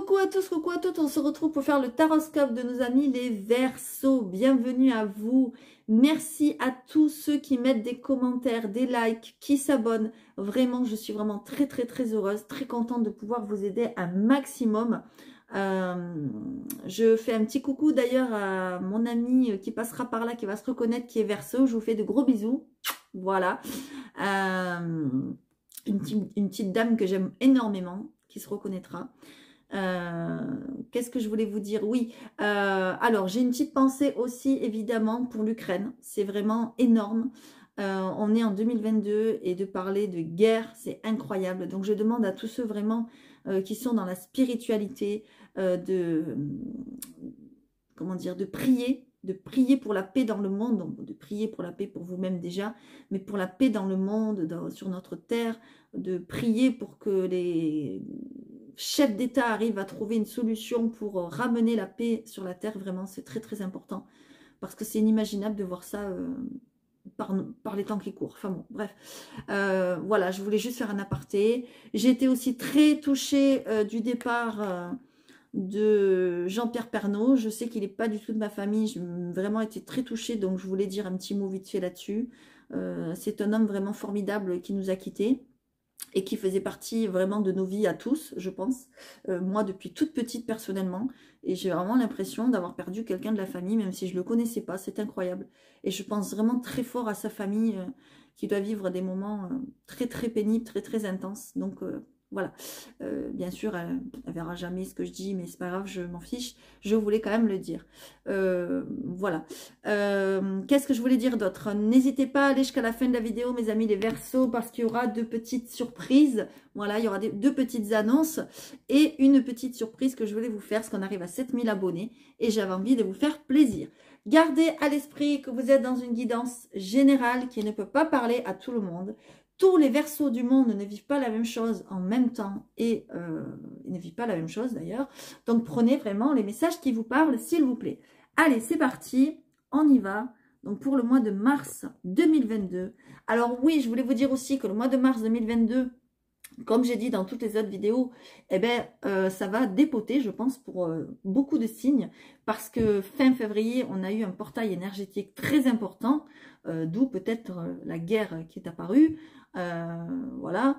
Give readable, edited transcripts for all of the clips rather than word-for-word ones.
Coucou à tous, coucou à toutes, on se retrouve pour faire le taroscope de nos amis les Verseaux. Bienvenue à vous. Merci à tous ceux qui mettent des commentaires, des likes, qui s'abonnent. Vraiment, je suis vraiment très heureuse, très contente de pouvoir vous aider un maximum. Je fais un petit coucou d'ailleurs à mon ami qui passera par là, qui va se reconnaître, qui est Verseau. Je vous fais de gros bisous. Voilà. Une petite dame que j'aime énormément, qui se reconnaîtra. Qu'est-ce que je voulais vous dire? Oui, alors j'ai une petite pensée aussi évidemment pour l'Ukraine. C'est vraiment énorme. On est en 2022 et de parler de guerre, c'est incroyable. Donc je demande à tous ceux vraiment qui sont dans la spiritualité comment dire, de prier pour la paix dans le monde, donc de prier pour la paix pour vous-même déjà, mais pour la paix dans le monde, sur notre terre, de prier pour que les chefs d'État arrivent à trouver une solution pour ramener la paix sur la terre. Vraiment, c'est très important, parce que c'est inimaginable de voir ça par les temps qui courent. Enfin bon, bref. Voilà, je voulais juste faire un aparté. J'ai été aussi très touchée du départ de Jean-Pierre Pernaut. Je sais qu'il n'est pas du tout de ma famille. J'ai vraiment été très touchée, donc je voulais dire un petit mot vite fait là-dessus. C'est un homme vraiment formidable qui nous a quittés et qui faisait partie vraiment de nos vies à tous, je pense. Moi, depuis toute petite, personnellement, et j'ai vraiment l'impression d'avoir perdu quelqu'un de la famille, même si je ne le connaissais pas. C'est incroyable. Et je pense vraiment très fort à sa famille, qui doit vivre des moments très pénibles, très intenses. Donc, voilà. Bien sûr, elle verra jamais ce que je dis, mais c'est pas grave, je m'en fiche. Je voulais quand même le dire. Voilà. Qu'est-ce que je voulais dire d'autre? N'hésitez pas à aller jusqu'à la fin de la vidéo, mes amis les Verseaux, parce qu'il y aura deux petites surprises. Voilà, il y aura deux petites annonces et une petite surprise que je voulais vous faire, parce qu'on arrive à 7000 abonnés et j'avais envie de vous faire plaisir. Gardez à l'esprit que vous êtes dans une guidance générale qui ne peut pas parler à tout le monde. Tous les Verseaux du monde ne vivent pas la même chose en même temps et ils ne vivent pas la même chose d'ailleurs. Donc prenez vraiment les messages qui vous parlent, s'il vous plaît. Allez, c'est parti, on y va. Donc pour le mois de mars 2022. Alors oui, je voulais vous dire aussi que le mois de mars 2022, comme j'ai dit dans toutes les autres vidéos, eh ben, ça va dépoter, je pense, pour beaucoup de signes, parce que fin février, on a eu un portail énergétique très important, d'où peut-être la guerre qui est apparue, voilà,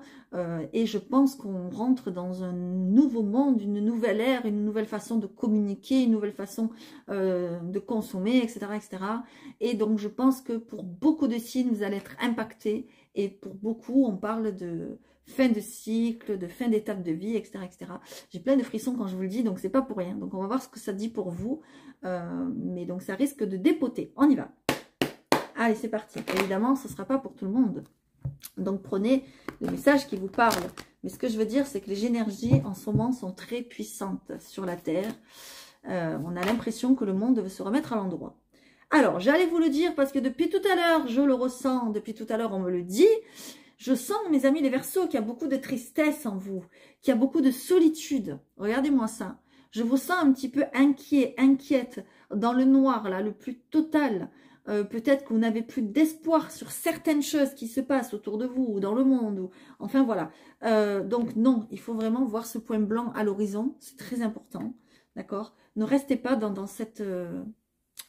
et je pense qu'on rentre dans un nouveau monde, une nouvelle ère, une nouvelle façon de communiquer, une nouvelle façon de consommer, etc. Et donc, je pense que pour beaucoup de signes, vous allez être impactés, et pour beaucoup, on parle de fin de cycle, de fin d'étape de vie, etc. J'ai plein de frissons quand je vous le dis, donc c'est pas pour rien. Donc on va voir ce que ça dit pour vous. Mais donc ça risque de dépoter. On y va. Allez, c'est parti. Évidemment, ce ne sera pas pour tout le monde. Donc prenez les messages qui vous parlent. Mais ce que je veux dire, c'est que les énergies en ce moment sont très puissantes sur la Terre. On a l'impression que le monde veut se remettre à l'endroit. Alors, j'allais vous le dire parce que depuis tout à l'heure, je le ressens. Depuis tout à l'heure, on me le dit. Je sens, mes amis les Verseaux, qu'il y a beaucoup de tristesse en vous, qu'il y a beaucoup de solitude. Regardez-moi ça. Je vous sens un petit peu inquiet, inquiète, dans le noir, là, le plus total. Peut-être que vous n'avez plus d'espoir sur certaines choses qui se passent autour de vous, ou dans le monde. Ou... Enfin, voilà. Donc, non, il faut vraiment voir ce point blanc à l'horizon. C'est très important. D'accord? Ne restez pas dans cette...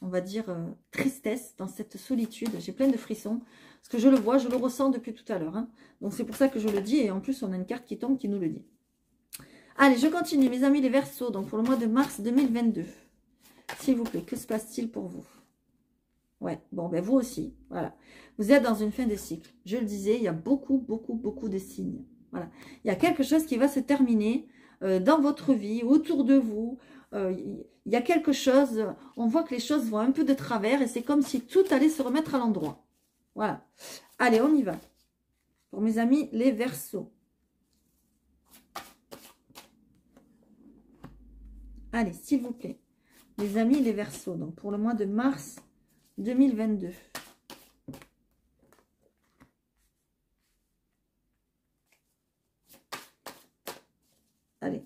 on va dire, tristesse, dans cette solitude. J'ai plein de frissons, parce que je le vois, je le ressens depuis tout à l'heure. Hein. Donc c'est pour ça que je le dis, et en plus on a une carte qui tombe qui nous le dit. Allez, je continue, mes amis les Verseaux, donc pour le mois de mars 2022. S'il vous plaît, que se passe-t-il pour vous? Ouais, bon, ben vous aussi, voilà. Vous êtes dans une fin de cycle. Je le disais, il y a beaucoup de signes. Voilà. Il y a quelque chose qui va se terminer dans votre vie, autour de vous. Il y a quelque chose, on voit que les choses vont un peu de travers et c'est comme si tout allait se remettre à l'endroit. Voilà. Allez, on y va. Pour mes amis, les Verseaux. Allez, s'il vous plaît. Les amis, les Verseaux. Donc, pour le mois de mars 2022. Allez.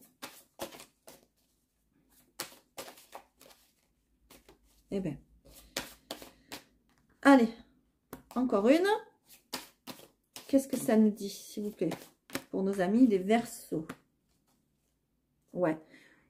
Eh bien. Allez. Encore une. Qu'est-ce que ça nous dit, s'il vous plaît, pour nos amis les Verseaux? Ouais.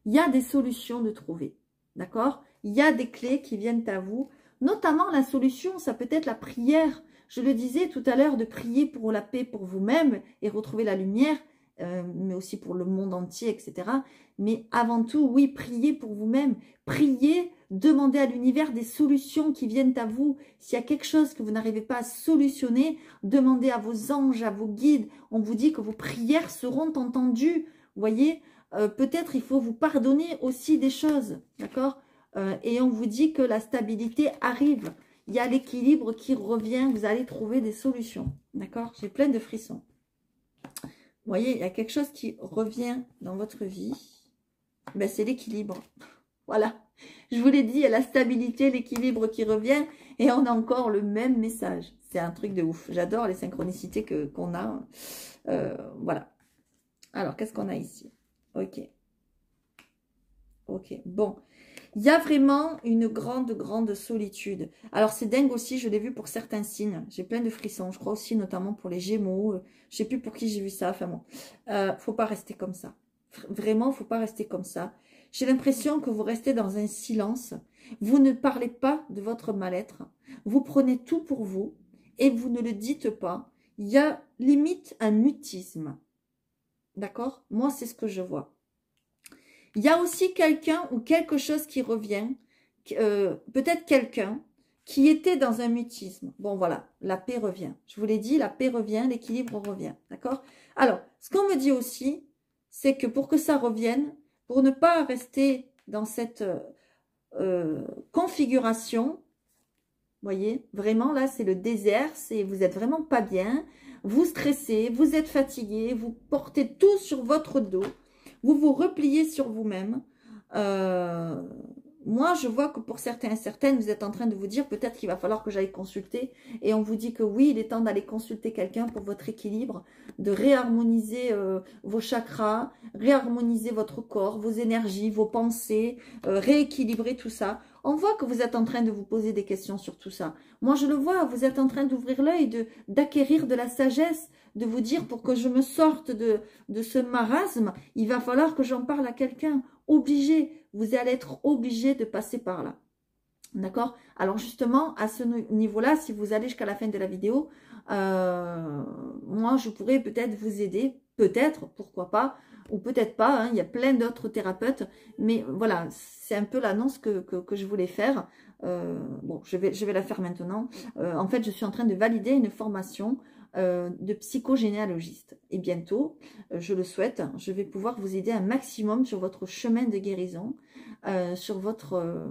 il y a des solutions de trouver. D'accord? Il y a des clés qui viennent à vous. Notamment la solution, ça peut être la prière. Je le disais tout à l'heure, de prier pour la paix pour vous-même et retrouver la lumière, mais aussi pour le monde entier, etc. Mais avant tout, oui, priez pour vous-même. Priez, demandez à l'univers des solutions qui viennent à vous. S'il y a quelque chose que vous n'arrivez pas à solutionner, demandez à vos anges, à vos guides. On vous dit que vos prières seront entendues. Vous voyez, peut-être il faut vous pardonner aussi des choses, d'accord? Et on vous dit que la stabilité arrive. Il y a l'équilibre qui revient. Vous allez trouver des solutions, d'accord? J'ai plein de frissons. Vous voyez, il y a quelque chose qui revient dans votre vie. Ben, c'est l'équilibre. Voilà. Je vous l'ai dit, il y a la stabilité, l'équilibre qui revient. Et on a encore le même message. C'est un truc de ouf. J'adore les synchronicités qu'on a. Voilà. Alors, qu'est-ce qu'on a ici? Ok. Ok. Bon. Il y a vraiment une grande solitude. Alors, c'est dingue aussi, je l'ai vu pour certains signes. J'ai plein de frissons. Je crois aussi notamment pour les Gémeaux. Je sais plus pour qui j'ai vu ça. Enfin bon, faut pas rester comme ça. Vraiment, faut pas rester comme ça. J'ai l'impression que vous restez dans un silence. Vous ne parlez pas de votre mal-être. Vous prenez tout pour vous et vous ne le dites pas. Il y a limite un mutisme. D'accord? Moi, c'est ce que je vois. Il y a aussi quelqu'un ou quelque chose qui revient, peut-être quelqu'un qui était dans un mutisme. Bon, voilà, la paix revient. Je vous l'ai dit, la paix revient, l'équilibre revient. D'accord? Alors, ce qu'on me dit aussi, c'est que pour que ça revienne, pour ne pas rester dans cette configuration, vous voyez, vraiment, là, c'est le désert, vous êtes vraiment pas bien, vous stressez, vous êtes fatigué, vous portez tout sur votre dos. Vous vous repliez sur vous-même. Moi, je vois que pour certains et certaines, vous êtes en train de vous dire peut-être qu'il va falloir que j'aille consulter. Et on vous dit que oui, il est temps d'aller consulter quelqu'un pour votre équilibre, de réharmoniser vos chakras, réharmoniser votre corps, vos énergies, vos pensées, rééquilibrer tout ça. On voit que vous êtes en train de vous poser des questions sur tout ça. Moi, je le vois, vous êtes en train d'ouvrir l'œil, d'acquérir de la sagesse, de vous dire pour que je me sorte de ce marasme, il va falloir que j'en parle à quelqu'un. Obligé, vous allez être obligé de passer par là. D'accord? Alors justement, à ce niveau-là, si vous allez jusqu'à la fin de la vidéo, moi, je pourrais peut-être vous aider. Peut-être, pourquoi pas, ou peut-être pas. Hein, il y a plein d'autres thérapeutes. Mais voilà, c'est un peu l'annonce que je voulais faire. Bon, je vais la faire maintenant. En fait, je suis en train de valider une formation de psychogénéalogiste. Et bientôt, je le souhaite, je vais pouvoir vous aider un maximum sur votre chemin de guérison, sur votre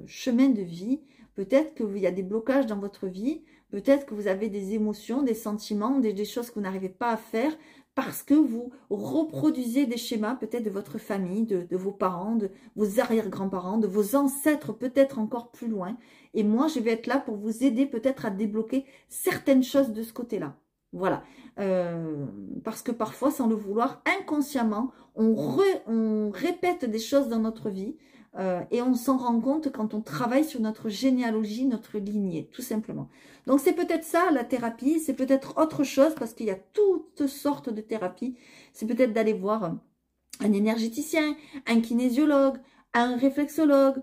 chemin de vie. Peut-être qu'il y a des blocages dans votre vie, peut-être que vous avez des émotions, des sentiments, des choses que vous n'arrivez pas à faire parce que vous reproduisez des schémas peut-être de votre famille, de vos parents, de vos arrière-grands-parents, de vos ancêtres, peut-être encore plus loin. Et moi, je vais être là pour vous aider peut-être à débloquer certaines choses de ce côté-là. Voilà. Parce que parfois, sans le vouloir, inconsciemment, on répète des choses dans notre vie et on s'en rend compte quand on travaille sur notre généalogie, notre lignée, tout simplement. Donc, c'est peut-être ça, la thérapie. C'est peut-être autre chose parce qu'il y a toutes sortes de thérapies. C'est peut-être d'aller voir un énergéticien, un kinésiologue, un réflexologue,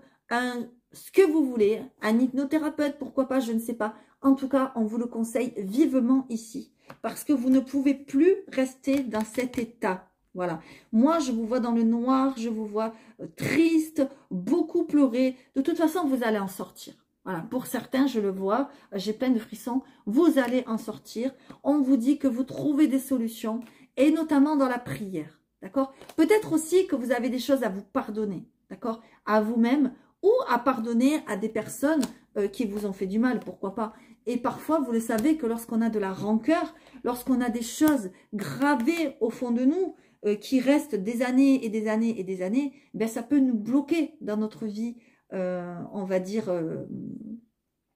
ce que vous voulez, un hypnothérapeute, pourquoi pas, je ne sais pas. En tout cas, on vous le conseille vivement ici. Parce que vous ne pouvez plus rester dans cet état. Voilà. Moi, je vous vois dans le noir, je vous vois triste, beaucoup pleurer. De toute façon, vous allez en sortir. Voilà. Pour certains, je le vois, j'ai plein de frissons. Vous allez en sortir. On vous dit que vous trouvez des solutions, et notamment dans la prière. D'accord? Peut-être aussi que vous avez des choses à vous pardonner. D'accord? À vous-même ou à pardonner à des personnes qui vous ont fait du mal, pourquoi pas. Et parfois, vous le savez que lorsqu'on a de la rancœur, lorsqu'on a des choses gravées au fond de nous, qui restent des années et des années et des années, ben ça peut nous bloquer dans notre vie, on va dire,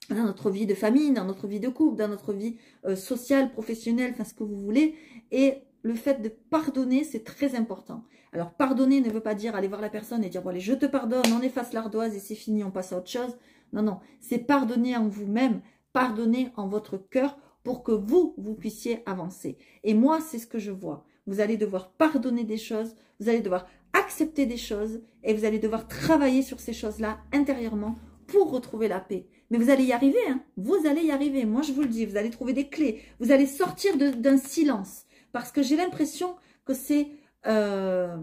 dans notre vie de famille, dans notre vie de couple, dans notre vie sociale, professionnelle, enfin ce que vous voulez. Et le fait de pardonner, c'est très important. Alors, pardonner ne veut pas dire aller voir la personne et dire, bon, allez, je te pardonne, on efface l'ardoise et c'est fini, on passe à autre chose. Non, non, c'est pardonner en vous-même, pardonner en votre cœur pour que vous puissiez avancer. Et moi, c'est ce que je vois. vous allez devoir pardonner des choses, vous allez devoir accepter des choses et vous allez devoir travailler sur ces choses-là intérieurement pour retrouver la paix. Mais vous allez y arriver, hein. Vous allez y arriver. Moi, je vous le dis, vous allez trouver des clés. Vous allez sortir d'un silence. Parce que j'ai l'impression que c'est... ben,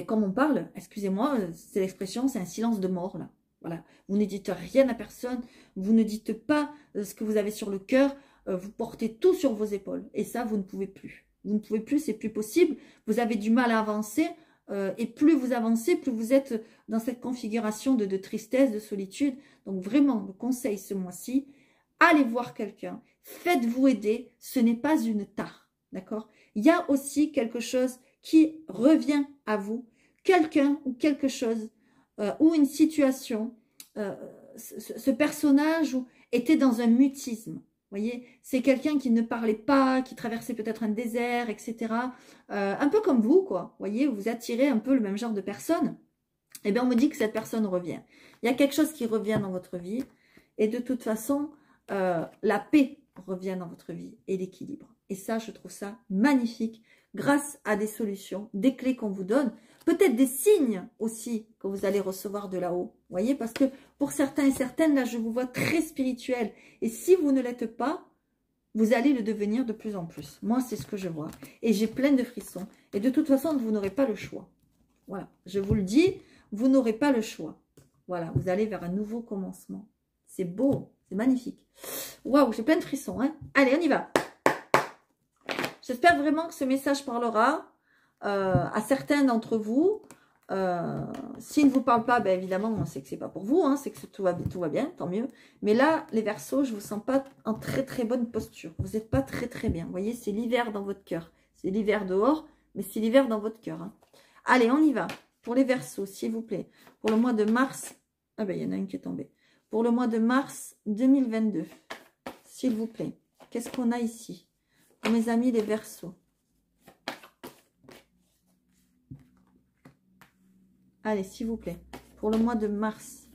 comme on parle, excusez-moi, c'est l'expression, c'est un silence de mort, là. Voilà. Vous ne dites rien à personne. Vous ne dites pas ce que vous avez sur le cœur. Vous portez tout sur vos épaules. Et ça, vous ne pouvez plus. Vous ne pouvez plus, c'est plus possible. Vous avez du mal à avancer. Et plus vous avancez, plus vous êtes dans cette configuration de tristesse, de solitude. Donc vraiment, le conseil ce mois-ci, allez voir quelqu'un. Faites-vous aider. Ce n'est pas une tare. D'accord? Il y a aussi quelque chose qui revient à vous. Quelqu'un ou quelque chose ou une situation. Ce personnage était dans un mutisme. Voyez, c'est quelqu'un qui ne parlait pas, qui traversait peut-être un désert, etc. Un peu comme vous, quoi. Voyez, vous attirez un peu le même genre de personne. Eh bien, on me dit que cette personne revient. Il y a quelque chose qui revient dans votre vie. Et de toute façon, la paix revient dans votre vie et l'équilibre. Et ça, je trouve ça magnifique grâce à des solutions, des clés qu'on vous donne. Peut-être des signes aussi que vous allez recevoir de là-haut. Vous voyez, parce que pour certains et certaines, là, je vous vois très spirituel. Et si vous ne l'êtes pas, vous allez le devenir de plus en plus. Moi, c'est ce que je vois. Et j'ai plein de frissons. Et de toute façon, vous n'aurez pas le choix. Voilà, je vous le dis, vous n'aurez pas le choix. Voilà, vous allez vers un nouveau commencement. C'est beau, c'est magnifique. Waouh, j'ai plein de frissons. Hein. Allez, on y va. J'espère vraiment que ce message parlera à certains d'entre vous. S'il ne vous parle pas, ben évidemment, c'est que c'est pas pour vous, hein, c'est que tout va bien, tant mieux. Mais là, les Verseaux, je vous sens pas en très très bonne posture. Vous n'êtes pas très très bien. Vous voyez, c'est l'hiver dans votre cœur. C'est l'hiver dehors, mais c'est l'hiver dans votre cœur. Hein. Allez, on y va. Pour les Verseaux, s'il vous plaît. Pour le mois de mars, ah ben il y en a une qui est tombée. Pour le mois de mars 2022, s'il vous plaît. Qu'est-ce qu'on a ici? Pour mes amis les Verseaux. Allez, s'il vous plaît. Pour le mois de mars.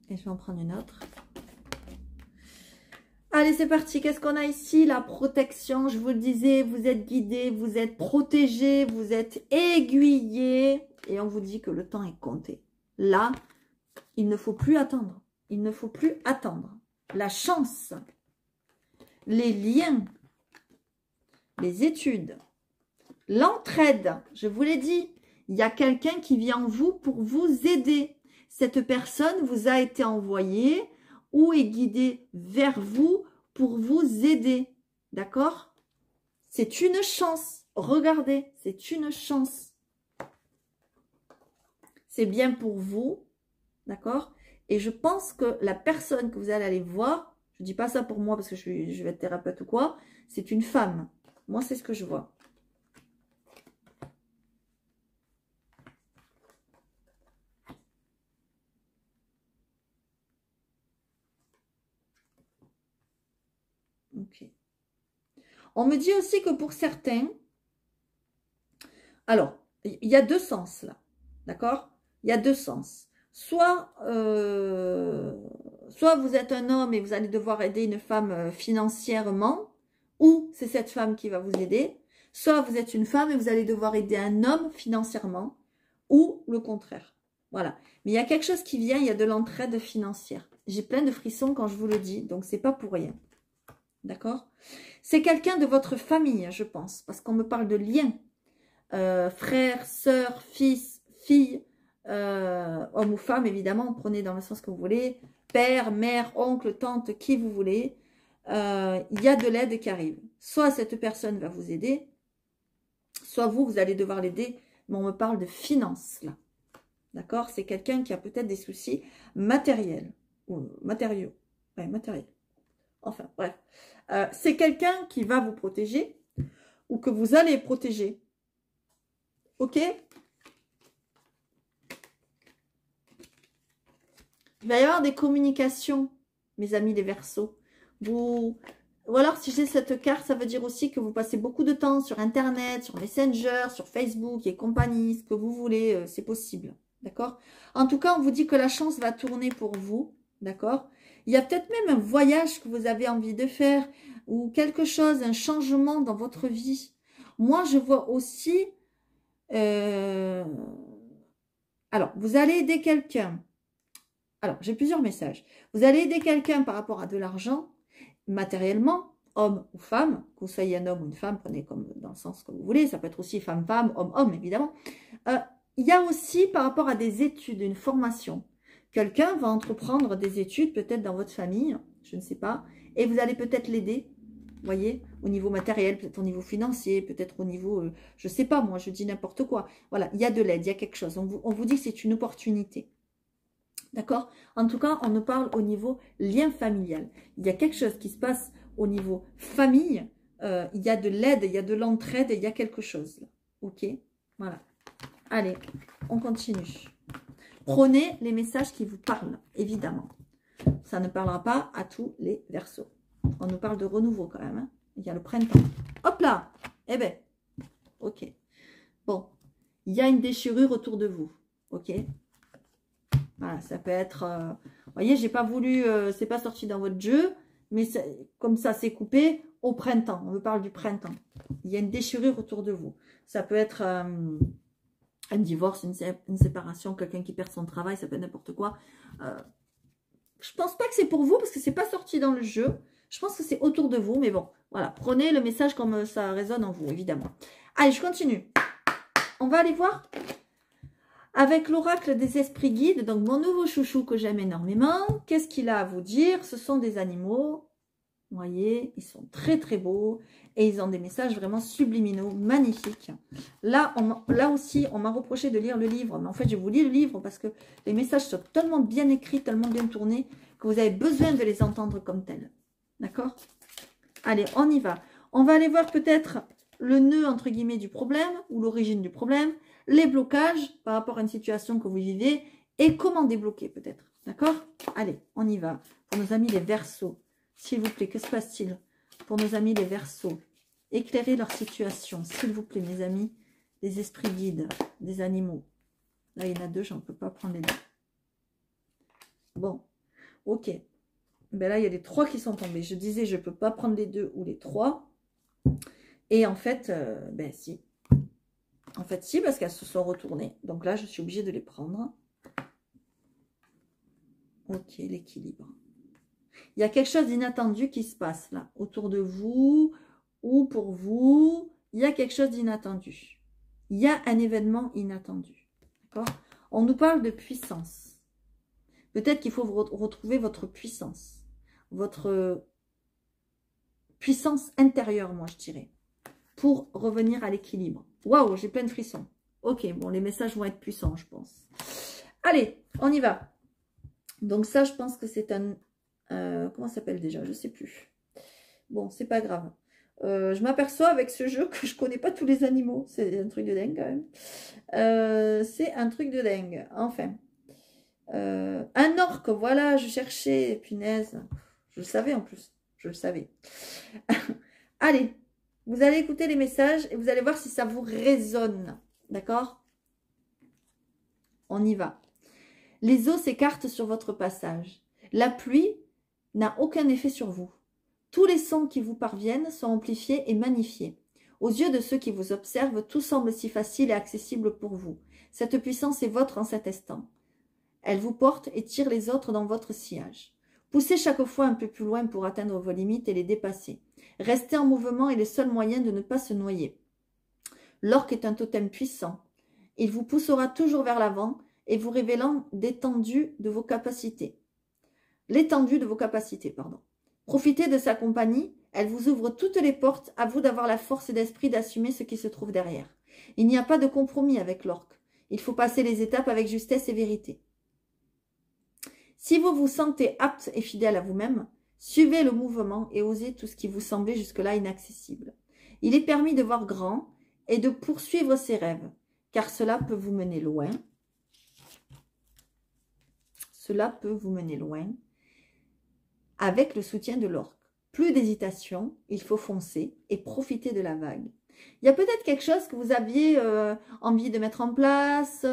Et je vais en prendre une autre. Allez, c'est parti. Qu'est-ce qu'on a ici? La protection. Je vous le disais, vous êtes guidé, vous êtes protégé, vous êtes aiguillé. Et on vous dit que le temps est compté. Là, il ne faut plus attendre. Il ne faut plus attendre. La chance, les liens, les études, l'entraide. Je vous l'ai dit, il y a quelqu'un qui vient en vous pour vous aider. Cette personne vous a été envoyée ou est guidée vers vous pour vous aider. D'accord? C'est une chance. Regardez, c'est une chance. C'est bien pour vous. D'accord? Et je pense que la personne que vous allez aller voir, je ne dis pas ça pour moi parce que je vais être thérapeute ou quoi, c'est une femme. Moi, c'est ce que je vois. Ok. On me dit aussi que pour certains, alors, il y a deux sens là, d'accord? Il y a deux sens. Soit vous êtes un homme et vous allez devoir aider une femme financièrement, ou c'est cette femme qui va vous aider. Soit vous êtes une femme et vous allez devoir aider un homme financièrement, ou le contraire. Voilà. Mais il y a quelque chose qui vient, il y a de l'entraide financière. J'ai plein de frissons quand je vous le dis, donc c'est pas pour rien. D'accord? C'est quelqu'un de votre famille, je pense, parce qu'on me parle de lien. Frère, sœur, fils, fille, homme ou femme, évidemment, prenez dans le sens que vous voulez. Père, mère, oncle, tante, qui vous voulez. Il y a de l'aide qui arrive. Soit cette personne va vous aider, soit vous allez devoir l'aider. Mais on me parle de finances, là. D'accord? C'est quelqu'un qui a peut-être des soucis matériels. Ou matériaux. Ouais, matériels. Enfin, bref. C'est quelqu'un qui va vous protéger ou que vous allez protéger. Ok? Il va y avoir des communications mes amis les Verseaux. Ou alors, si j'ai cette carte, ça veut dire aussi que vous passez beaucoup de temps sur Internet, sur Messenger, sur Facebook et compagnie, ce que vous voulez, c'est possible. D'accord? En tout cas, on vous dit que la chance va tourner pour vous. D'accord? Il y a peut-être même un voyage que vous avez envie de faire ou quelque chose, un changement dans votre vie. Moi, je vois aussi... alors, vous allez aider quelqu'un. Alors, j'ai plusieurs messages. Vous allez aider quelqu'un par rapport à de l'argent, matériellement, homme ou femme, que vous soyez un homme ou une femme, prenez comme dans le sens que vous voulez, ça peut être aussi femme-femme, homme-homme, évidemment. Il y a aussi par rapport à des études, une formation. Quelqu'un va entreprendre des études, peut-être dans votre famille, je ne sais pas, et vous allez peut-être l'aider, vous voyez, au niveau matériel, peut-être au niveau financier, peut-être au niveau, je ne sais pas, moi, je dis n'importe quoi. Voilà, il y a de l'aide, il y a quelque chose. On vous dit que c'est une opportunité. D'accord? En tout cas, on nous parle au niveau lien familial. Il y a quelque chose qui se passe au niveau famille. Il y a de l'aide, il y a de l'entraide, il y a quelque chose. Là. Ok? Voilà. Allez, on continue. Prenez les messages qui vous parlent, évidemment. Ça ne parlera pas à tous les Verseaux. On nous parle de renouveau quand même. Hein. Il y a le printemps. Hop là! Eh ben, ok. Bon, il y a une déchirure autour de vous. Ok? Voilà, ça peut être... vous voyez, j'ai pas voulu... c'est pas sorti dans votre jeu, mais comme ça, c'est coupé au printemps. On me parle du printemps. Il y a une déchirure autour de vous. Ça peut être un divorce, une séparation, quelqu'un qui perd son travail, ça peut être n'importe quoi. Je pense pas que c'est pour vous, parce que c'est pas sorti dans le jeu. Je pense que c'est autour de vous, mais bon, voilà. Prenez le message comme ça résonne en vous, évidemment. Allez, je continue. On va aller voir... avec l'oracle des esprits guides, donc mon nouveau chouchou que j'aime énormément, qu'est-ce qu'il a à vous dire? Ce sont des animaux, vous voyez, ils sont très très beaux et ils ont des messages vraiment subliminaux, magnifiques. Là aussi, on m'a reproché de lire le livre, mais en fait, je vous lis le livre parce que les messages sont tellement bien écrits, tellement bien tournés, que vous avez besoin de les entendre comme tels. D'accord? Allez, on y va. On va aller voir peut-être le nœud, entre guillemets, du problème ou l'origine du problème, les blocages par rapport à une situation que vous vivez et comment débloquer peut-être. D'accord? Allez, on y va. Pour nos amis les Verseaux, s'il vous plaît, que se passe-t-il? Pour nos amis les Verseaux, éclairez leur situation, s'il vous plaît, mes amis, les esprits guides, des animaux. Là, il y en a deux, je ne peux pas prendre les deux. Bon, ok. Ben là, il y a les trois qui sont tombés. Je disais, je ne peux pas prendre les deux ou les trois. Et en fait, ben si. En fait, si, parce qu'elles se sont retournées. Donc là, je suis obligée de les prendre. Ok, l'équilibre. Il y a quelque chose d'inattendu qui se passe là, autour de vous ou pour vous. Il y a quelque chose d'inattendu. Il y a un événement inattendu. D'accord? On nous parle de puissance. Peut-être qu'il faut retrouver votre puissance. Votre puissance intérieure, moi, je dirais. Pour revenir à l'équilibre. Waouh, j'ai plein de frissons. Ok, bon, les messages vont être puissants, je pense. Allez, on y va. Donc ça, je pense que c'est un... comment ça s'appelle déjà? Je ne sais plus. Bon, c'est pas grave. Je m'aperçois avec ce jeu que je connais pas tous les animaux. C'est un truc de dingue, quand même. C'est un truc de dingue. Enfin. Un orque, voilà, je cherchais. Punaise. Je le savais en plus. Je le savais. Allez. Vous allez écouter les messages et vous allez voir si ça vous résonne. D'accord? On y va. Les eaux s'écartent sur votre passage. La pluie n'a aucun effet sur vous. Tous les sons qui vous parviennent sont amplifiés et magnifiés. Aux yeux de ceux qui vous observent, tout semble si facile et accessible pour vous. Cette puissance est votre en cet instant. Elle vous porte et tire les autres dans votre sillage. Poussez chaque fois un peu plus loin pour atteindre vos limites et les dépasser. Rester en mouvement est le seul moyen de ne pas se noyer. L'orque est un totem puissant. Il vous poussera toujours vers l'avant et vous révélant l'étendue de vos capacités. Profitez de sa compagnie, elle vous ouvre toutes les portes, à vous d'avoir la force d'esprit d'assumer ce qui se trouve derrière. Il n'y a pas de compromis avec l'orque. Il faut passer les étapes avec justesse et vérité. Si vous vous sentez apte et fidèle à vous-même, suivez le mouvement et osez tout ce qui vous semblait jusque-là inaccessible. Il est permis de voir grand et de poursuivre ses rêves, car cela peut vous mener loin. Cela peut vous mener loin. avec le soutien de l'orque. Plus d'hésitation, il faut foncer et profiter de la vague. Il y a peut-être quelque chose que vous aviez envie de mettre en place,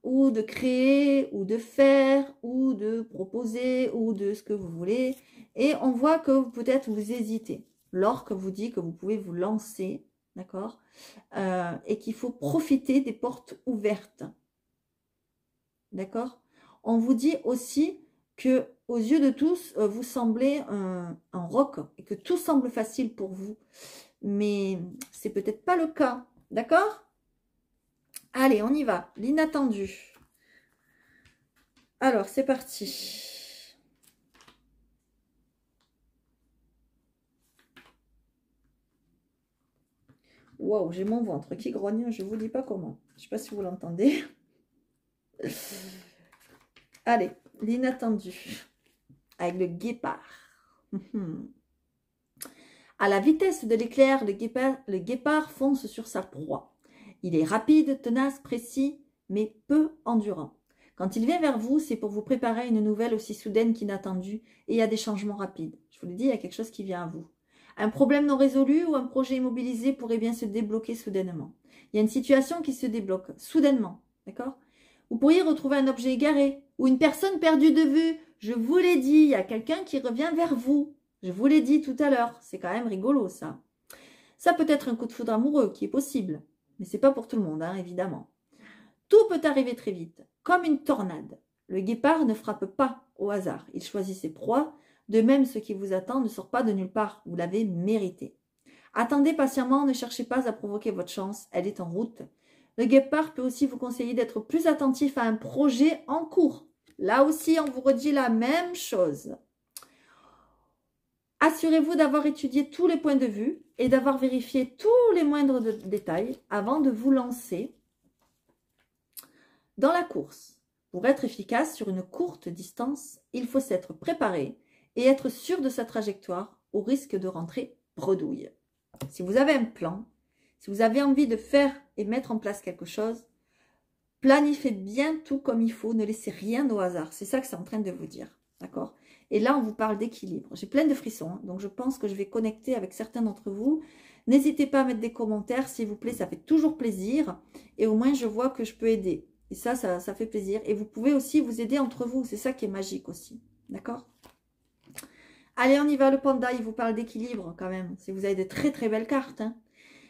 ou de créer, ou de faire, ou de proposer, ou de ce que vous voulez. Et on voit que peut-être vous hésitez. L'orque vous dit que vous pouvez vous lancer, d'accord, et qu'il faut profiter des portes ouvertes. D'accord? On vous dit aussi que aux yeux de tous, vous semblez un roc et que tout semble facile pour vous. Mais c'est peut-être pas le cas. D'accord? Allez, on y va. L'inattendu. Alors, c'est parti. Wow, j'ai mon ventre qui grogne, je ne vous dis pas comment. Je ne sais pas si vous l'entendez. Allez, l'inattendu. Avec le guépard. À la vitesse de l'éclair, le guépard fonce sur sa proie. Il est rapide, tenace, précis, mais peu endurant. Quand il vient vers vous, c'est pour vous préparer à une nouvelle aussi soudaine qu'inattendue et à des changements rapides. Je vous l'ai dit, il y a quelque chose qui vient à vous. Un problème non résolu ou un projet immobilisé pourrait bien se débloquer soudainement. Il y a une situation qui se débloque soudainement, d'accord? Vous pourriez retrouver un objet égaré ou une personne perdue de vue. Je vous l'ai dit, il y a quelqu'un qui revient vers vous. Je vous l'ai dit tout à l'heure, c'est quand même rigolo ça. Ça peut être un coup de foudre amoureux qui est possible, mais c'est pas pour tout le monde, hein, évidemment. Tout peut arriver très vite, comme une tornade. Le guépard ne frappe pas au hasard, il choisit ses proies, de même ce qui vous attend ne sort pas de nulle part, vous l'avez mérité. Attendez patiemment, ne cherchez pas à provoquer votre chance, elle est en route. Le guépard peut aussi vous conseiller d'être plus attentif à un projet en cours. Là aussi, on vous redit la même chose. Assurez-vous d'avoir étudié tous les points de vue et d'avoir vérifié tous les moindres détails avant de vous lancer dans la course. Pour être efficace sur une courte distance, il faut s'être préparé et être sûr de sa trajectoire au risque de rentrer bredouille. Si vous avez un plan, si vous avez envie de faire et mettre en place quelque chose, planifiez bien tout comme il faut, ne laissez rien au hasard. C'est ça que c'est en train de vous dire, d'accord ? Et là, on vous parle d'équilibre. J'ai plein de frissons, hein, donc je pense que je vais connecter avec certains d'entre vous. N'hésitez pas à mettre des commentaires, s'il vous plaît, ça fait toujours plaisir. Et au moins, je vois que je peux aider. Et ça fait plaisir. Et vous pouvez aussi vous aider entre vous. C'est ça qui est magique aussi. D'accord? Allez, on y va. Le panda, il vous parle d'équilibre quand même. Si vous avez de très très belles cartes. Hein.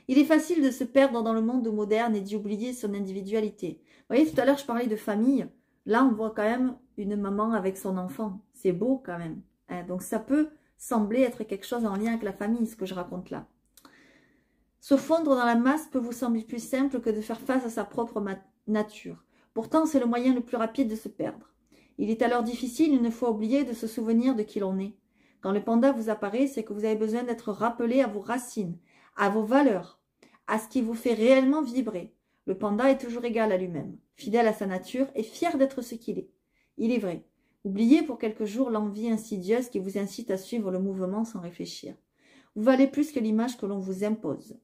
Il est facile de se perdre dans le monde moderne et d'y oublier son individualité. Vous voyez, tout à l'heure, je parlais de famille. Là, on voit quand même une maman avec son enfant. C'est beau quand même. Hein. Donc, ça peut sembler être quelque chose en lien avec la famille, ce que je raconte là. Se fondre dans la masse peut vous sembler plus simple que de faire face à sa propre nature. Pourtant, c'est le moyen le plus rapide de se perdre. Il est alors difficile, une fois oublié, de se souvenir de qui l'on est. Quand le panda vous apparaît, c'est que vous avez besoin d'être rappelé à vos racines, à vos valeurs, à ce qui vous fait réellement vibrer. Le panda est toujours égal à lui-même, fidèle à sa nature et fier d'être ce qu'il est. Il est vrai. Oubliez pour quelques jours l'envie insidieuse qui vous incite à suivre le mouvement sans réfléchir. Vous valez plus que l'image que l'on vous impose.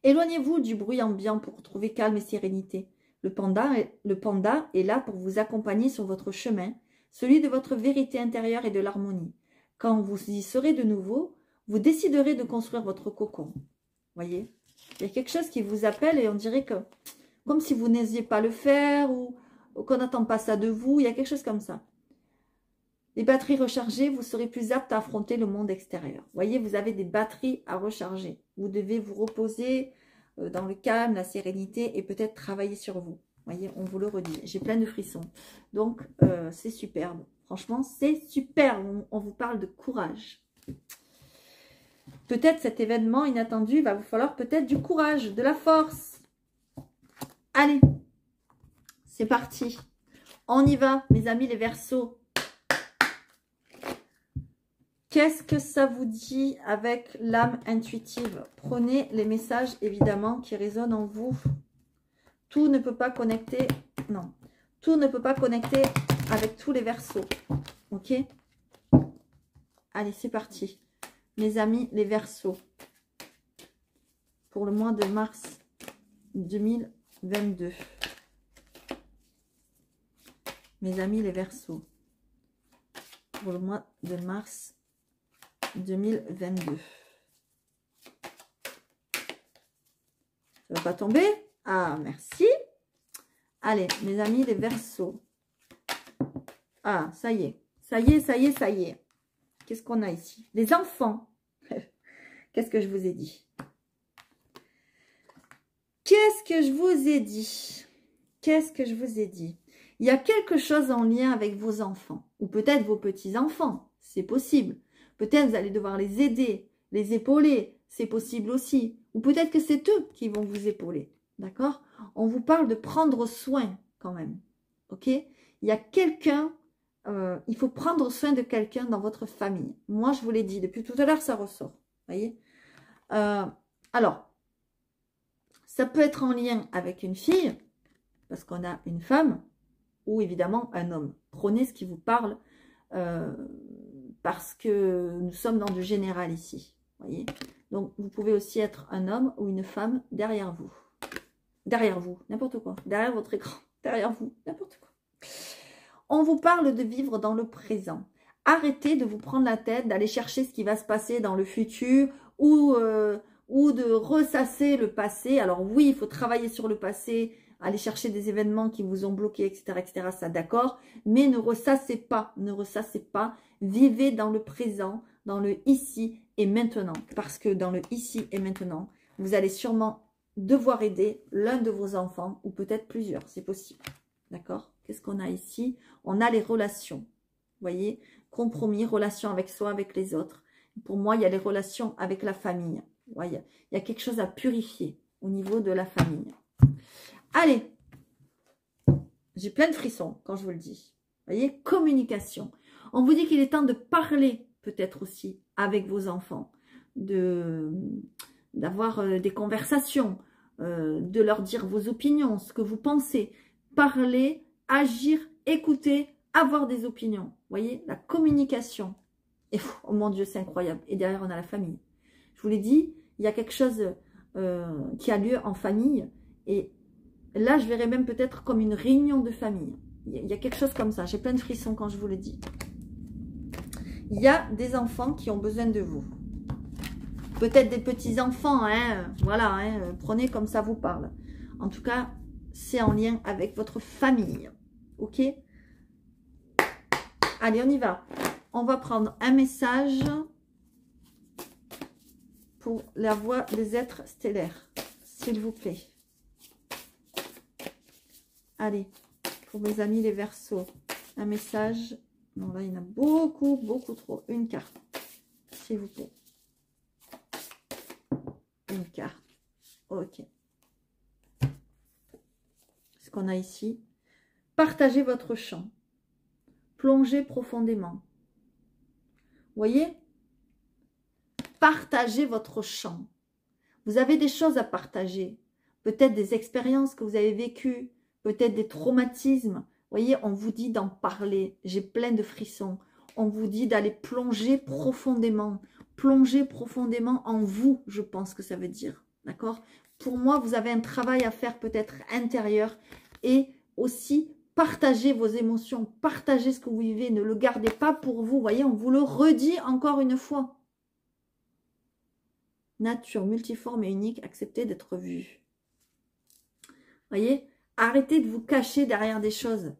Éloignez-vous du bruit ambiant pour retrouver calme et sérénité. Le panda est là pour vous accompagner sur votre chemin, celui de votre vérité intérieure et de l'harmonie. Quand vous y serez de nouveau, vous déciderez de construire votre cocon. Voyez, il y a quelque chose qui vous appelle et on dirait que, comme si vous n'osiez pas le faire ou qu'on n'attend pas ça de vous, il y a quelque chose comme ça. Les batteries rechargées, vous serez plus apte à affronter le monde extérieur. Voyez, vous avez des batteries à recharger. Vous devez vous reposer dans le calme, la sérénité et peut-être travailler sur vous. Voyez, on vous le redit. J'ai plein de frissons. Donc, c'est superbe. Franchement, c'est superbe. On vous parle de courage. Peut-être cet événement inattendu, il va vous falloir peut-être du courage, de la force. Allez, c'est parti. On y va, mes amis les Verseaux. Qu'est-ce que ça vous dit avec l'âme intuitive? Prenez les messages, évidemment, qui résonnent en vous. Tout ne peut pas connecter, non. Tout ne peut pas connecter avec tous les Verseaux. Ok? Allez, c'est parti. Mes amis, les Verseaux. Pour le mois de mars 2022. Mes amis, les Verseaux. pour le mois de mars 2022. Ça va pas tomber? Ah, merci. Allez, mes amis, les Verseaux. Ah, ça y est. Ça y est, ça y est, ça y est. Qu'est-ce qu'on a ici? Les enfants. Qu'est-ce que je vous ai dit? Qu'est-ce que je vous ai dit? Qu'est-ce que je vous ai dit? Il y a quelque chose en lien avec vos enfants. Ou peut-être vos petits-enfants. C'est possible. Peut-être vous allez devoir les aider, les épauler. C'est possible aussi. Ou peut-être que c'est eux qui vont vous épauler. D'accord? On vous parle de prendre soin quand même. Ok? Il y a quelqu'un, il faut prendre soin de quelqu'un dans votre famille. Moi, je vous l'ai dit, depuis tout à l'heure, ça ressort. Voyez? Alors, ça peut être en lien avec une fille, parce qu'on a une femme, ou évidemment un homme. Prenez ce qui vous parle, parce que nous sommes dans du général ici. Voyez? Donc, vous pouvez aussi être un homme ou une femme derrière vous. Derrière vous, n'importe quoi. Derrière votre écran, derrière vous, n'importe quoi. On vous parle de vivre dans le présent. Arrêtez de vous prendre la tête, d'aller chercher ce qui va se passer dans le futur ou de ressasser le passé. Alors oui, il faut travailler sur le passé, aller chercher des événements qui vous ont bloqué, etc., ça d'accord. Mais ne ressassez pas, ne ressassez pas. Vivez dans le présent, dans le ici et maintenant. Parce que dans le ici et maintenant, vous allez sûrement devoir aider l'un de vos enfants ou peut-être plusieurs, c'est possible. D'accord? Qu'est-ce qu'on a ici? On a les relations. Vous voyez? Compromis, relations avec soi, avec les autres. Pour moi, il y a les relations avec la famille. Vous voyez? Il y a quelque chose à purifier au niveau de la famille. Allez! J'ai plein de frissons quand je vous le dis. Vous voyez? Communication. On vous dit qu'il est temps de parler peut-être aussi avec vos enfants. D'avoir des conversations, de leur dire vos opinions, ce que vous pensez. Parler, agir, écouter, avoir des opinions. Vous voyez, la communication. Et, oh mon Dieu, c'est incroyable. Et derrière, on a la famille. Je vous l'ai dit, il y a quelque chose qui a lieu en famille. Et là, je verrais même peut-être comme une réunion de famille. Il y a quelque chose comme ça. J'ai plein de frissons quand je vous le dis. Il y a des enfants qui ont besoin de vous. Peut-être des petits-enfants, hein, voilà, hein, prenez comme ça vous parle. En tout cas, c'est en lien avec votre famille, ok? Allez, on y va. On va prendre un message pour la voix des êtres stellaires, s'il vous plaît. Allez, pour mes amis les Verseaux, un message. Non, là, il y en a beaucoup, beaucoup trop. Une carte, s'il vous plaît. Une carte. Ok. Ce qu'on a ici. Partagez votre champ. Plongez profondément. Vous voyez? Partagez votre champ. Vous avez des choses à partager. Peut-être des expériences que vous avez vécues. Peut-être des traumatismes. Vous voyez, on vous dit d'en parler. J'ai plein de frissons. On vous dit d'aller plonger profondément. Plonger profondément en vous, je pense que ça veut dire. D'accord? Pour moi, vous avez un travail à faire peut-être intérieur. Et aussi, partagez vos émotions. Partagez ce que vous vivez. Ne le gardez pas pour vous. Vous voyez, on vous le redit encore une fois. Nature multiforme et unique, acceptez d'être vue. Vous voyez? Arrêtez de vous cacher derrière des choses.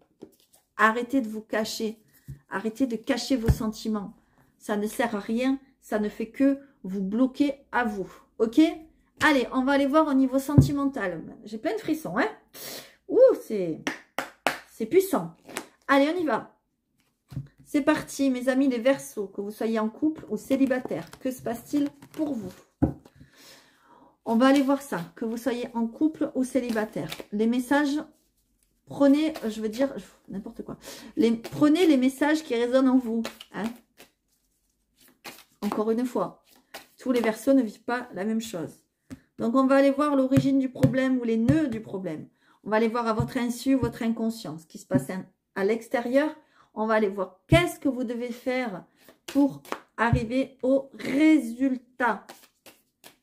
Arrêtez de vous cacher. Arrêtez de cacher vos sentiments. Ça ne sert à rien. Ça ne fait que vous bloquer à vous. Ok? Allez, on va aller voir au niveau sentimental. J'ai plein de frissons, hein? Ouh, c'est puissant. Allez, on y va. C'est parti, mes amis les Verseaux. Que vous soyez en couple ou célibataire. Que se passe-t-il pour vous? On va aller voir ça. Que vous soyez en couple ou célibataire. Les messages, prenez, je veux dire, n'importe quoi. Prenez les messages qui résonnent en vous. Hein? Encore une fois, tous les Verseaux ne vivent pas la même chose. Donc, on va aller voir l'origine du problème ou les nœuds du problème. On va aller voir à votre insu, votre inconscient, ce qui se passe à l'extérieur. On va aller voir qu'est-ce que vous devez faire pour arriver au résultat.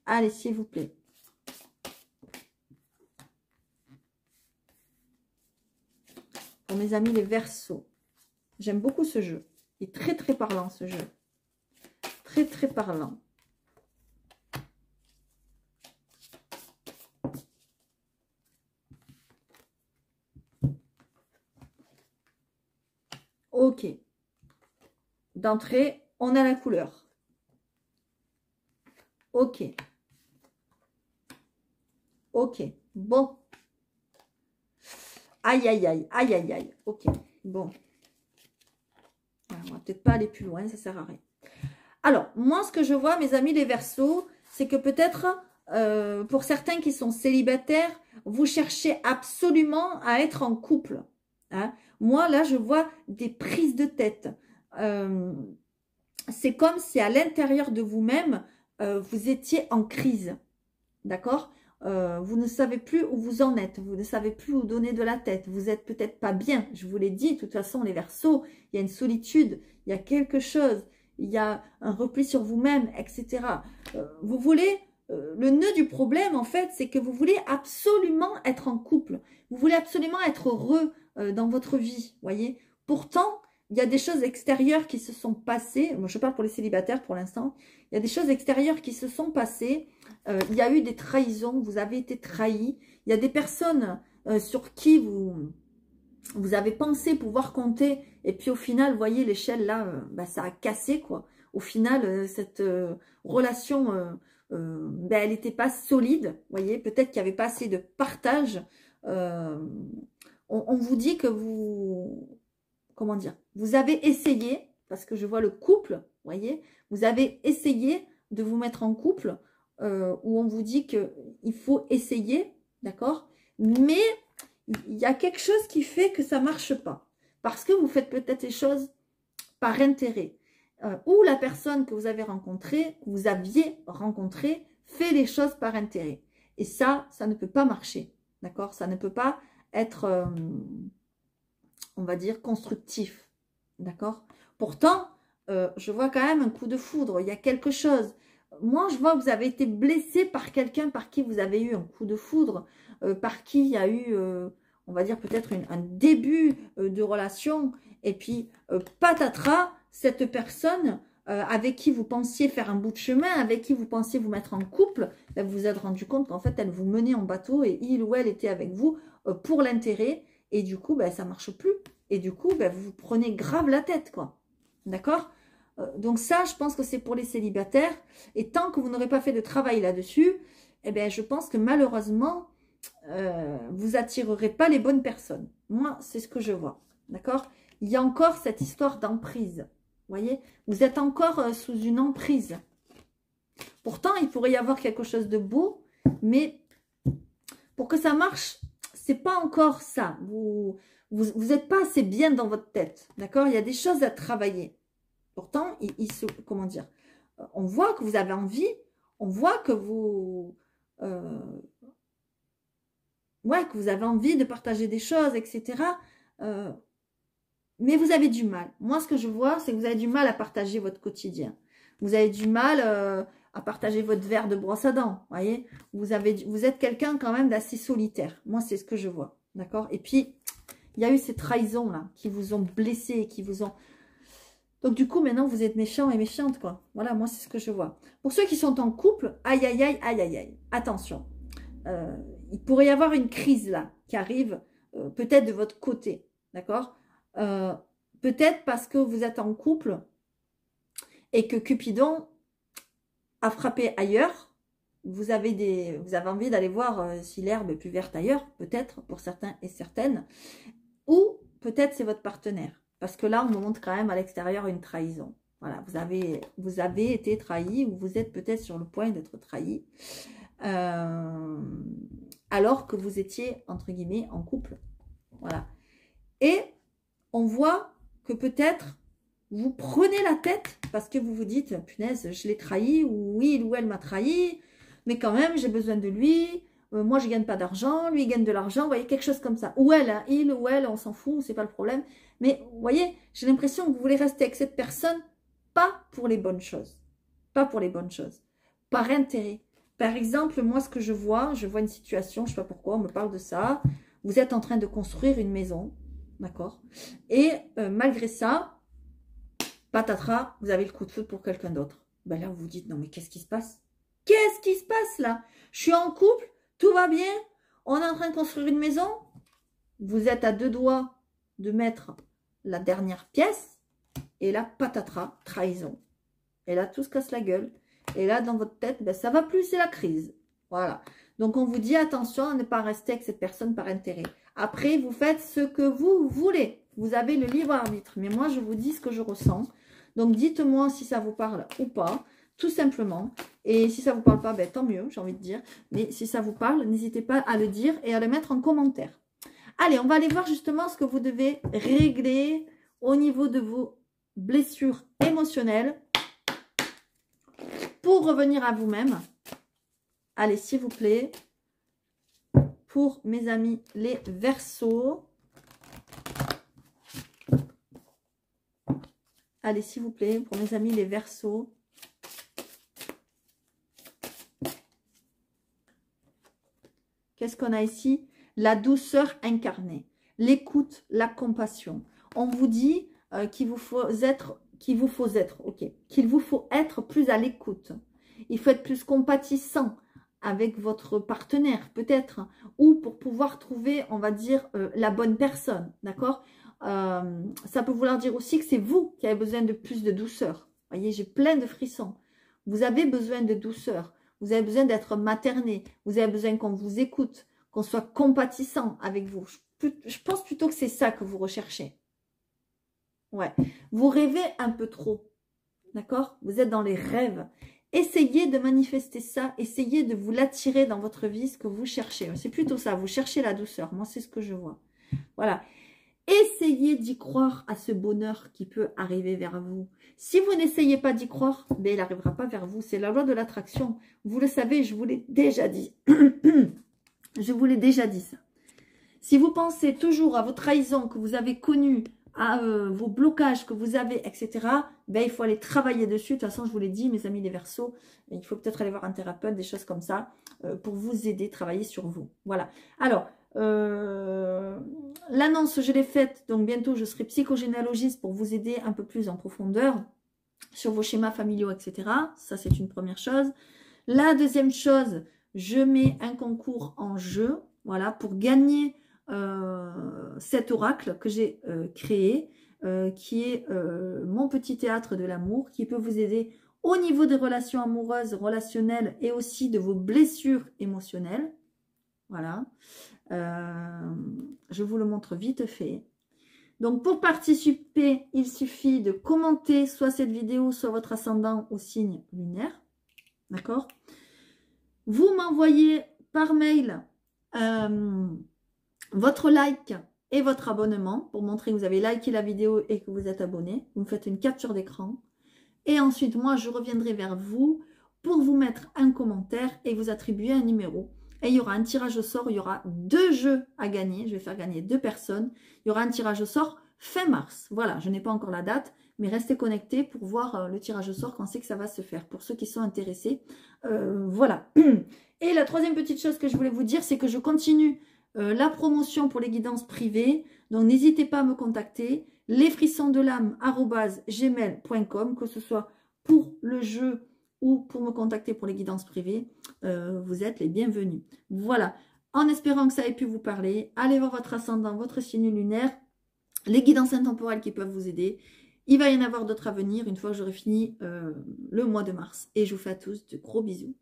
Allez, s'il vous plaît. Pour mes amis les Verseaux. J'aime beaucoup ce jeu. Il est très très parlant ce jeu. Très très parlant. Ok. D'entrée, on a la couleur. Ok. Ok. Bon. Aïe, aïe, aïe. Aïe, aïe, aïe. Ok. Bon. Alors, on va peut-être pas aller plus loin, ça sert à rien. Alors, moi, ce que je vois, mes amis les Verseaux, c'est que peut-être, pour certains qui sont célibataires, vous cherchez absolument à être en couple. Hein. Moi, là, je vois des prises de tête. C'est comme si à l'intérieur de vous-même, vous étiez en crise. D'accord? Vous ne savez plus où vous en êtes. Vous ne savez plus où donner de la tête. Vous n'êtes peut-être pas bien. Je vous l'ai dit, de toute façon, les Verseaux, il y a une solitude, il y a quelque chose. Il y a un repli sur vous-même, etc. Vous voulez, le nœud du problème, en fait, c'est que vous voulez absolument être en couple. Vous voulez absolument être heureux dans votre vie, voyez. Pourtant, il y a des choses extérieures qui se sont passées. Moi, je parle pour les célibataires pour l'instant. Il y a des choses extérieures qui se sont passées. Il y a eu des trahisons. Vous avez été trahis. Il y a des personnes sur qui vous avez pensé pouvoir compter, et puis au final, vous voyez, l'échelle là, ça a cassé, quoi. Au final, cette relation, elle n'était pas solide, vous voyez, peut-être qu'il n'y avait pas assez de partage. On vous dit que vous, comment dire, vous avez essayé, parce que je vois le couple, vous voyez, vous avez essayé de vous mettre en couple, où on vous dit qu'il faut essayer, d'accord, mais il y a quelque chose qui fait que ça ne marche pas. Parce que vous faites peut-être les choses par intérêt. Ou la personne que vous avez rencontrée, que vous aviez rencontrée, fait les choses par intérêt. Et ça ne peut pas marcher. D'accord? Ça ne peut pas être, on va dire, constructif. D'accord? Pourtant, je vois quand même un coup de foudre. Il y a quelque chose. Moi, je vois que vous avez été blessé par quelqu'un par qui vous avez eu un coup de foudre, par qui il y a eu, on va dire peut-être un début de relation, et puis patatras, cette personne avec qui vous pensiez faire un bout de chemin, avec qui vous pensiez vous mettre en couple, ben, vous vous êtes rendu compte qu'en fait, elle vous menait en bateau et il ou elle était avec vous pour l'intérêt, et du coup, ben, ça ne marche plus. Et du coup, ben, vous vous prenez grave la tête, quoi. D'accord ? Donc ça, je pense que c'est pour les célibataires. Et tant que vous n'aurez pas fait de travail là-dessus, eh bien, je pense que malheureusement, vous attirerez pas les bonnes personnes. Moi, c'est ce que je vois. D'accord? Il y a encore cette histoire d'emprise. Vous voyez? Vous êtes encore sous une emprise. Pourtant, il pourrait y avoir quelque chose de beau, mais pour que ça marche, c'est pas encore ça. Vous n'êtes pas assez bien dans votre tête. D'accord? Il y a des choses à travailler. Pourtant, comment dire, on voit que vous avez envie, on voit que vous, que vous avez envie de partager des choses, etc. Mais vous avez du mal. Moi, ce que je vois, c'est que vous avez du mal à partager votre quotidien. Vous avez du mal à partager votre verre de brosse à dents, voyez. Vous êtes quelqu'un quand même d'assez solitaire. Moi, c'est ce que je vois, d'accord. Et puis, il y a eu ces trahisons là qui vous ont blessé, qui vous ont... Donc, du coup, maintenant, vous êtes méchant et méchante, quoi. Voilà, moi, c'est ce que je vois. Pour ceux qui sont en couple, aïe, aïe, aïe, aïe, aïe, aïe. Attention. Il pourrait y avoir une crise, là, qui arrive, peut-être de votre côté, d'accord? Peut-être parce que vous êtes en couple et que Cupidon a frappé ailleurs. Vous avez envie d'aller voir si l'herbe est plus verte ailleurs, peut-être, pour certains et certaines. Ou peut-être c'est votre partenaire. Parce que là, on me montre quand même à l'extérieur une trahison. Voilà, vous avez été trahi ou vous êtes peut-être sur le point d'être trahi. Alors que vous étiez, entre guillemets, en couple. Voilà. Et on voit que peut-être vous prenez la tête parce que vous vous dites, punaise, je l'ai trahi, ou il ou elle m'a trahi, mais quand même, j'ai besoin de lui. Moi, je ne gagne pas d'argent, lui, il gagne de l'argent, vous voyez, quelque chose comme ça. Ou elle, hein, il ou elle, on s'en fout, c'est pas le problème. Mais vous voyez, j'ai l'impression que vous voulez rester avec cette personne, pas pour les bonnes choses. Pas pour les bonnes choses. Par intérêt. Par exemple, moi, ce que je vois une situation, je ne sais pas pourquoi, on me parle de ça. Vous êtes en train de construire une maison, d'accord? Et malgré ça, patatras, vous avez le coup de foudre pour quelqu'un d'autre. Ben là, vous vous dites, non mais qu'est-ce qui se passe? Qu'est-ce qui se passe là? Je suis en couple, tout va bien, on est en train de construire une maison, vous êtes à 2 doigts de mettre la dernière pièce, et là, patatras, trahison. Et là, tout se casse la gueule. Et là, dans votre tête, ben, ça va plus, c'est la crise. Voilà. Donc, on vous dit attention à ne pas rester avec cette personne par intérêt. Après, vous faites ce que vous voulez. Vous avez le libre arbitre. Mais moi, je vous dis ce que je ressens. Donc, dites-moi si ça vous parle ou pas, tout simplement. Et si ça ne vous parle pas, ben, tant mieux, j'ai envie de dire. Mais si ça vous parle, n'hésitez pas à le dire et à le mettre en commentaire. Allez, on va aller voir justement ce que vous devez régler au niveau de vos blessures émotionnelles pour revenir à vous-même. Allez, s'il vous plaît, pour mes amis les Verseaux. Allez, s'il vous plaît, pour mes amis les Verseaux. Qu'est-ce qu'on a ici? La douceur incarnée, l'écoute, la compassion. On vous dit qu'il vous faut être, qu'il vous faut être plus à l'écoute. Il faut être plus compatissant avec votre partenaire, peut-être, ou pour pouvoir trouver, on va dire, la bonne personne, d'accord? Ça peut vouloir dire aussi que c'est vous qui avez besoin de plus de douceur. Vous voyez, j'ai plein de frissons. Vous avez besoin de douceur. Vous avez besoin d'être materné. Vous avez besoin qu'on vous écoute, qu'on soit compatissant avec vous. Je pense plutôt que c'est ça que vous recherchez. Ouais. Vous rêvez un peu trop. D'accord? Vous êtes dans les rêves. Essayez de manifester ça. Essayez de vous l'attirer dans votre vie, ce que vous cherchez. C'est plutôt ça. Vous cherchez la douceur. Moi, c'est ce que je vois. Voilà. Essayez d'y croire à ce bonheur qui peut arriver vers vous. Si vous n'essayez pas d'y croire, ben, il n'arrivera pas vers vous. C'est la loi de l'attraction. Vous le savez, je vous l'ai déjà dit. Je vous l'ai déjà dit ça. Si vous pensez toujours à vos trahisons que vous avez connues, à vos blocages que vous avez, etc., ben, il faut aller travailler dessus. De toute façon, je vous l'ai dit, mes amis les Verseaux, il faut peut-être aller voir un thérapeute, des choses comme ça, pour vous aider, travailler sur vous. Voilà. Alors, l'annonce, je l'ai faite, donc bientôt, je serai psychogénéalogiste pour vous aider un peu plus en profondeur sur vos schémas familiaux, etc. Ça, c'est une première chose. La deuxième chose, je mets un concours en jeu, voilà, pour gagner cet oracle que j'ai créé, qui est mon petit théâtre de l'amour, qui peut vous aider au niveau des relations amoureuses, relationnelles et aussi de vos blessures émotionnelles. Voilà. Je vous le montre vite fait. Donc, pour participer, il suffit de commenter soit cette vidéo, soit votre ascendant au signe lunaire. D'accord? Vous m'envoyez par mail votre like et votre abonnement pour montrer que vous avez liké la vidéo et que vous êtes abonné. Vous me faites une capture d'écran. Et ensuite, moi, je reviendrai vers vous pour vous mettre un commentaire et vous attribuer un numéro. Et il y aura un tirage au sort, il y aura 2 jeux à gagner. Je vais faire gagner 2 personnes. Il y aura un tirage au sort fin mars. Voilà, je n'ai pas encore la date, mais restez connectés pour voir le tirage au sort quand c'est que ça va se faire. Pour ceux qui sont intéressés, voilà. Et la troisième petite chose que je voulais vous dire, c'est que je continue la promotion pour les guidances privées. Donc, n'hésitez pas à me contacter. lesfrissonsdelame@gmail.com, que ce soit pour le jeu ou pour me contacter pour les guidances privées, vous êtes les bienvenus. Voilà, en espérant que ça ait pu vous parler, allez voir votre ascendant, votre signe lunaire, les guidances intemporelles qui peuvent vous aider. Il va y en avoir d'autres à venir une fois que j'aurai fini le mois de mars. Et je vous fais à tous de gros bisous.